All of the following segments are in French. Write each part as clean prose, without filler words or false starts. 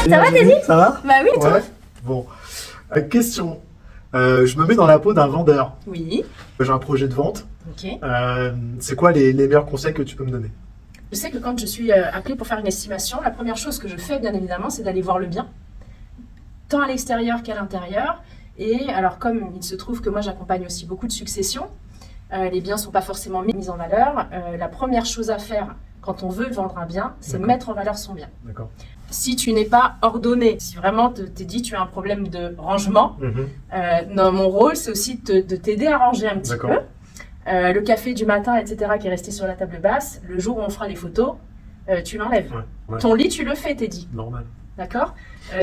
Ça va, Teddy? Ça va? Bah oui, toi. Ouais. Bon. Question. Je me mets dans la peau d'un vendeur. Oui. J'ai un projet de vente. Ok. C'est quoi les meilleurs conseils que tu peux me donner? Je sais que quand je suis appelée pour faire une estimation, la première chose que je fais, bien évidemment, c'est d'aller voir le bien, tant à l'extérieur qu'à l'intérieur. Et alors, comme il se trouve que moi, j'accompagne aussi beaucoup de successions, les biens ne sont pas forcément mis en valeur. La première chose à faire quand on veut vendre un bien, c'est mettre en valeur son bien. D'accord. Si tu n'es pas ordonné, si vraiment t'es dit tu as un problème de rangement, non, mon rôle, c'est aussi de t'aider à ranger un petit peu. Le café du matin, etc., qui est resté sur la table basse, le jour où on fera les photos, tu l'enlèves. Ouais. Ton lit, tu le fais, Teddy. Normal. D'accord.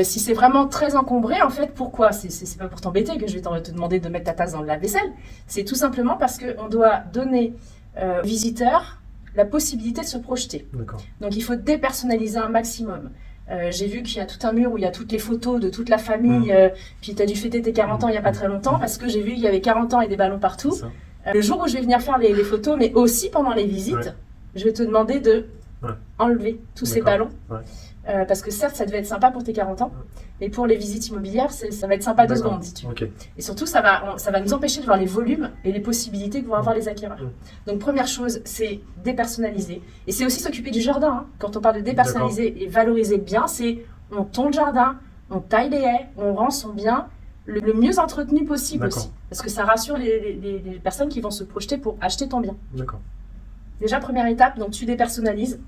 Si c'est vraiment très encombré, en fait, pourquoi? C'est pas pour t'embêter que je vais te demander de mettre ta tasse dans le lave-vaisselle. C'est tout simplement parce qu'on doit donner aux visiteurs la possibilité de se projeter. D'accord. Donc il faut dépersonnaliser un maximum. J'ai vu qu'il y a tout un mur où il y a toutes les photos de toute la famille, puis tu as dû fêter tes 40 ans il n'y a pas très longtemps, parce que j'ai vu qu'il y avait 40 ans et des ballons partout. Le jour où je vais venir faire les photos, mais aussi pendant les visites, je vais te demander de enlever tous ces ballons. Parce que certes, ça devait être sympa pour tes 40 ans, mais pour les visites immobilières, ça va être sympa 2 secondes si tu veux. Et surtout, ça va nous empêcher de voir les volumes et les possibilités que vont avoir les acquéreurs. Donc, première chose, c'est dépersonnaliser. Et c'est aussi s'occuper du jardin. Hein. Quand on parle de dépersonnaliser et valoriser le bien, c'est on tond le jardin, on taille les haies, on rend son bien le mieux entretenu possible aussi. Parce que ça rassure les personnes qui vont se projeter pour acheter ton bien. Déjà, première étape, donc tu dépersonnalises.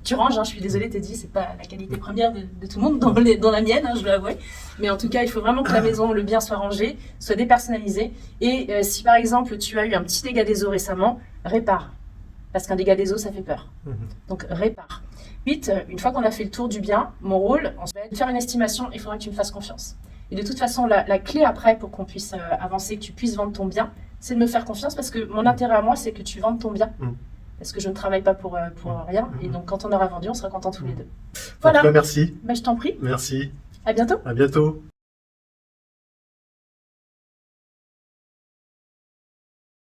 Tu ranges, hein, je suis désolée, Teddy, c'est pas la qualité première de tout le monde, dans la mienne, hein, je dois avouer. Mais en tout cas, il faut vraiment que la maison, le bien soit rangé, soit dépersonnalisé. Et si par exemple, tu as eu un petit dégât des eaux récemment, répare. Parce qu'un dégât des eaux, ça fait peur. Donc, répare. Ensuite, une fois qu'on a fait le tour du bien, mon rôle, on va faire une estimation, il faudra que tu me fasses confiance. Et de toute façon, la clé après pour qu'on puisse avancer, que tu puisses vendre ton bien, c'est de me faire confiance parce que mon intérêt à moi, c'est que tu vendes ton bien. Parce que je ne travaille pas pour rien. Et donc, quand on aura vendu, on sera contents tous les deux. Voilà. En tout cas, merci. Bah, je t'en prie. Merci. À bientôt. À bientôt.